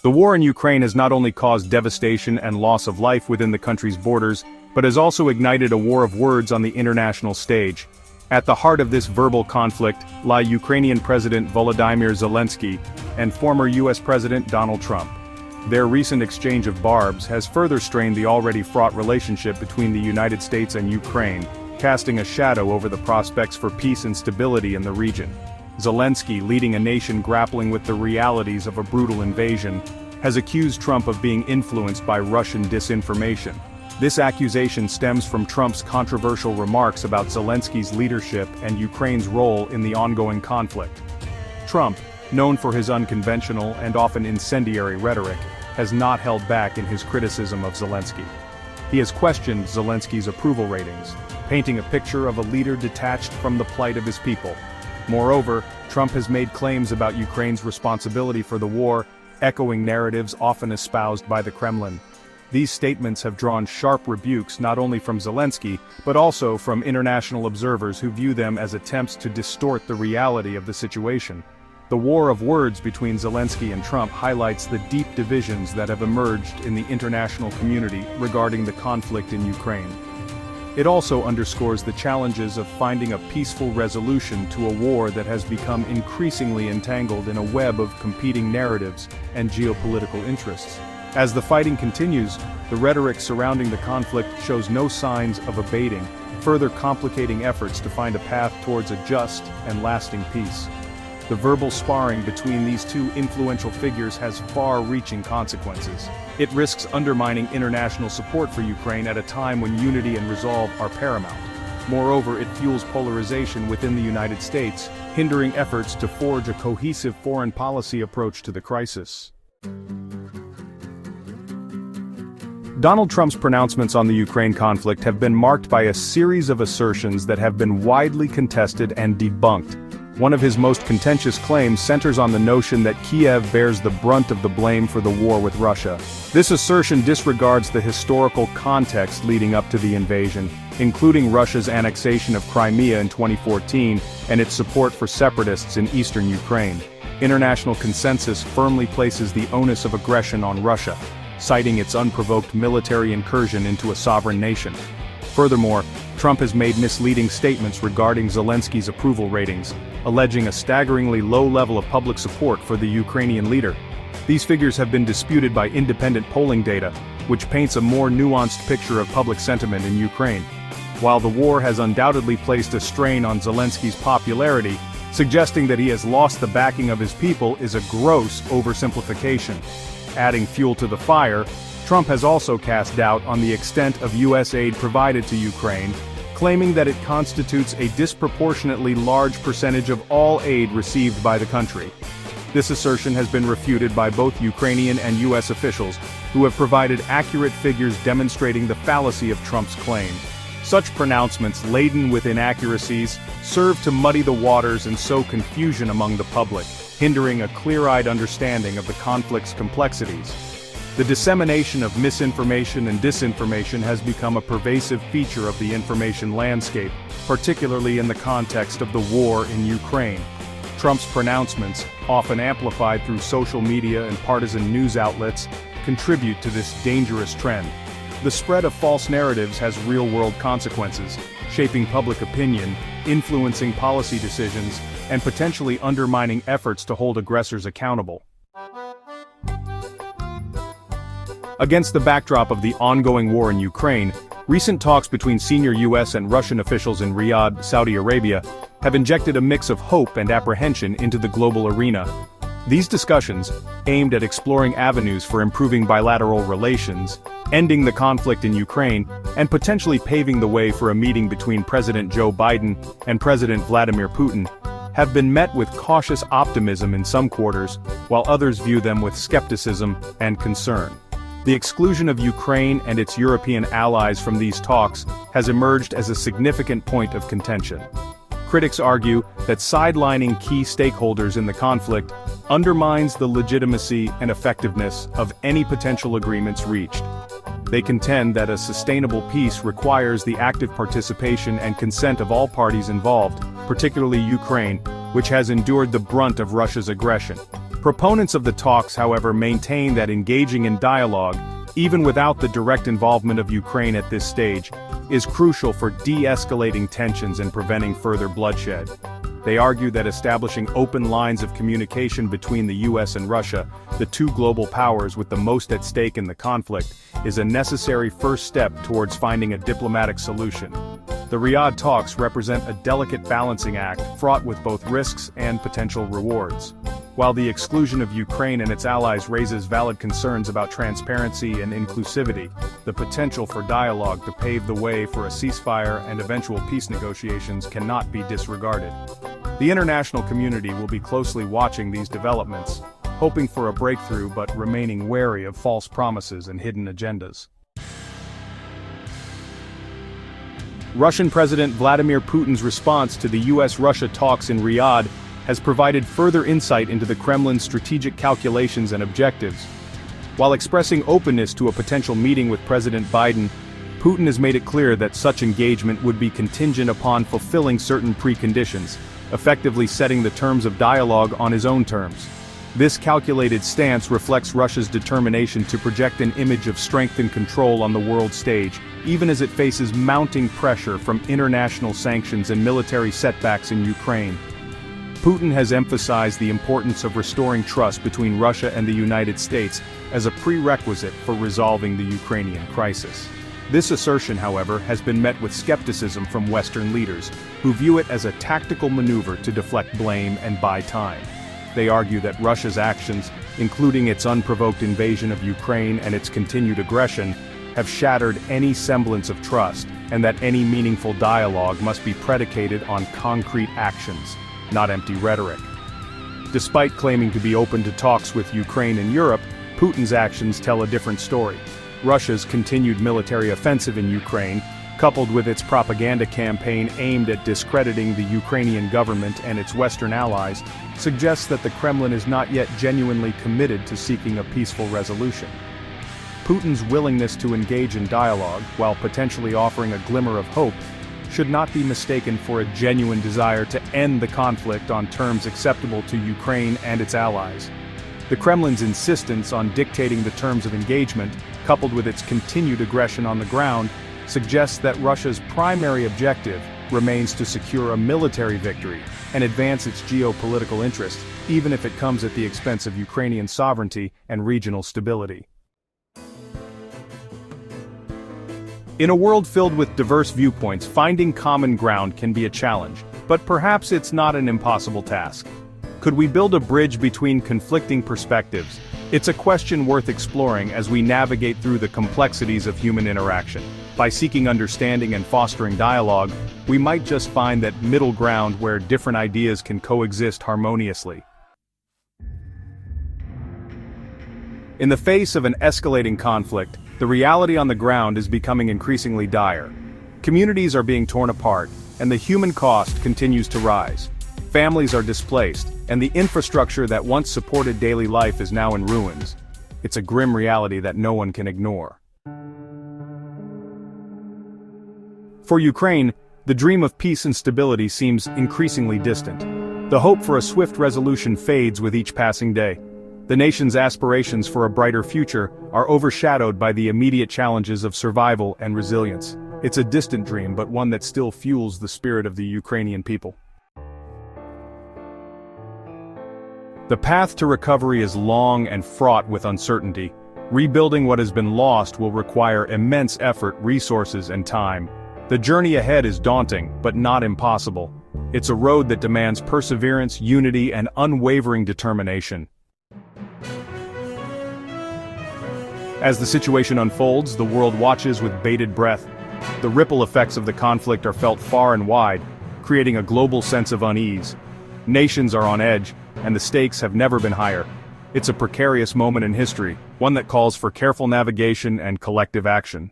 The war in Ukraine has not only caused devastation and loss of life within the country's borders, but has also ignited a war of words on the international stage. At the heart of this verbal conflict lie Ukrainian President Volodymyr Zelenskyy and former US President Donald Trump. Their recent exchange of barbs has further strained the already fraught relationship between the United States and Ukraine, casting a shadow over the prospects for peace and stability in the region. Zelenskyy, leading a nation grappling with the realities of a brutal invasion, has accused Trump of being influenced by Russian disinformation. This accusation stems from Trump's controversial remarks about Zelenskyy's leadership and Ukraine's role in the ongoing conflict. Trump, known for his unconventional and often incendiary rhetoric, has not held back in his criticism of Zelenskyy. He has questioned Zelenskyy's approval ratings, painting a picture of a leader detached from the plight of his people. Moreover, Trump has made claims about Ukraine's responsibility for the war, echoing narratives often espoused by the Kremlin. These statements have drawn sharp rebukes not only from Zelenskyy, but also from international observers who view them as attempts to distort the reality of the situation. The war of words between Zelenskyy and Trump highlights the deep divisions that have emerged in the international community regarding the conflict in Ukraine. It also underscores the challenges of finding a peaceful resolution to a war that has become increasingly entangled in a web of competing narratives and geopolitical interests. As the fighting continues, the rhetoric surrounding the conflict shows no signs of abating, further complicating efforts to find a path towards a just and lasting peace. The verbal sparring between these two influential figures has far-reaching consequences. It risks undermining international support for Ukraine at a time when unity and resolve are paramount. Moreover, it fuels polarization within the United States, hindering efforts to forge a cohesive foreign policy approach to the crisis. Donald Trump's pronouncements on the Ukraine conflict have been marked by a series of assertions that have been widely contested and debunked. One of his most contentious claims centers on the notion that Kiev bears the brunt of the blame for the war with Russia. This assertion disregards the historical context leading up to the invasion, including Russia's annexation of Crimea in 2014 and its support for separatists in eastern Ukraine. International consensus firmly places the onus of aggression on Russia, citing its unprovoked military incursion into a sovereign nation. Furthermore, Trump has made misleading statements regarding Zelenskyy's approval ratings, alleging a staggeringly low level of public support for the Ukrainian leader. These figures have been disputed by independent polling data, which paints a more nuanced picture of public sentiment in Ukraine. While the war has undoubtedly placed a strain on Zelenskyy's popularity, suggesting that he has lost the backing of his people is a gross oversimplification. Adding fuel to the fire, Trump has also cast doubt on the extent of U.S. aid provided to Ukraine, claiming that it constitutes a disproportionately large percentage of all aid received by the country. This assertion has been refuted by both Ukrainian and U.S. officials, who have provided accurate figures demonstrating the fallacy of Trump's claim. Such pronouncements, laden with inaccuracies, serve to muddy the waters and sow confusion among the public, hindering a clear-eyed understanding of the conflict's complexities. The dissemination of misinformation and disinformation has become a pervasive feature of the information landscape, particularly in the context of the war in Ukraine. Trump's pronouncements, often amplified through social media and partisan news outlets, contribute to this dangerous trend. The spread of false narratives has real-world consequences, shaping public opinion, influencing policy decisions, and potentially undermining efforts to hold aggressors accountable. Against the backdrop of the ongoing war in Ukraine, recent talks between senior U.S. and Russian officials in Riyadh, Saudi Arabia, have injected a mix of hope and apprehension into the global arena. These discussions, aimed at exploring avenues for improving bilateral relations, ending the conflict in Ukraine, and potentially paving the way for a meeting between President Joe Biden and President Vladimir Putin, have been met with cautious optimism in some quarters, while others view them with skepticism and concern. The exclusion of Ukraine and its European allies from these talks has emerged as a significant point of contention. Critics argue that sidelining key stakeholders in the conflict undermines the legitimacy and effectiveness of any potential agreements reached. They contend that a sustainable peace requires the active participation and consent of all parties involved, particularly Ukraine, which has endured the brunt of Russia's aggression. Proponents of the talks, however, maintain that engaging in dialogue, even without the direct involvement of Ukraine at this stage, is crucial for de-escalating tensions and preventing further bloodshed. They argue that establishing open lines of communication between the US and Russia, the two global powers with the most at stake in the conflict, is a necessary first step towards finding a diplomatic solution. The Riyadh talks represent a delicate balancing act fraught with both risks and potential rewards. While the exclusion of Ukraine and its allies raises valid concerns about transparency and inclusivity, the potential for dialogue to pave the way for a ceasefire and eventual peace negotiations cannot be disregarded. The international community will be closely watching these developments, hoping for a breakthrough but remaining wary of false promises and hidden agendas. Russian President Vladimir Putin's response to the US-Russia talks in Riyadh has provided further insight into the Kremlin's strategic calculations and objectives. While expressing openness to a potential meeting with President Biden, Putin has made it clear that such engagement would be contingent upon fulfilling certain preconditions, effectively setting the terms of dialogue on his own terms. This calculated stance reflects Russia's determination to project an image of strength and control on the world stage, even as it faces mounting pressure from international sanctions and military setbacks in Ukraine. Putin has emphasized the importance of restoring trust between Russia and the United States as a prerequisite for resolving the Ukrainian crisis. This assertion, however, has been met with skepticism from Western leaders, who view it as a tactical maneuver to deflect blame and buy time. They argue that Russia's actions, including its unprovoked invasion of Ukraine and its continued aggression, have shattered any semblance of trust, and that any meaningful dialogue must be predicated on concrete actions, not empty rhetoric. Despite claiming to be open to talks with Ukraine and Europe, Putin's actions tell a different story. Russia's continued military offensive in Ukraine, coupled with its propaganda campaign aimed at discrediting the Ukrainian government and its Western allies, suggests that the Kremlin is not yet genuinely committed to seeking a peaceful resolution. Putin's willingness to engage in dialogue, while potentially offering a glimmer of hope, should not be mistaken for a genuine desire to end the conflict on terms acceptable to Ukraine and its allies. The Kremlin's insistence on dictating the terms of engagement, coupled with its continued aggression on the ground, suggests that Russia's primary objective remains to secure a military victory and advance its geopolitical interests, even if it comes at the expense of Ukrainian sovereignty and regional stability. In a world filled with diverse viewpoints, finding common ground can be a challenge, but perhaps it's not an impossible task. Could we build a bridge between conflicting perspectives? It's a question worth exploring as we navigate through the complexities of human interaction. By seeking understanding and fostering dialogue, we might just find that middle ground where different ideas can coexist harmoniously. In the face of an escalating conflict, the reality on the ground is becoming increasingly dire. Communities are being torn apart, and the human cost continues to rise. Families are displaced, and the infrastructure that once supported daily life is now in ruins. It's a grim reality that no one can ignore. For Ukraine, the dream of peace and stability seems increasingly distant. The hope for a swift resolution fades with each passing day. The nation's aspirations for a brighter future are overshadowed by the immediate challenges of survival and resilience. It's a distant dream, but one that still fuels the spirit of the Ukrainian people. The path to recovery is long and fraught with uncertainty. Rebuilding what has been lost will require immense effort, resources, and time. The journey ahead is daunting, but not impossible. It's a road that demands perseverance, unity, and unwavering determination. As the situation unfolds, the world watches with bated breath. The ripple effects of the conflict are felt far and wide, creating a global sense of unease. Nations are on edge, and the stakes have never been higher. It's a precarious moment in history, one that calls for careful navigation and collective action.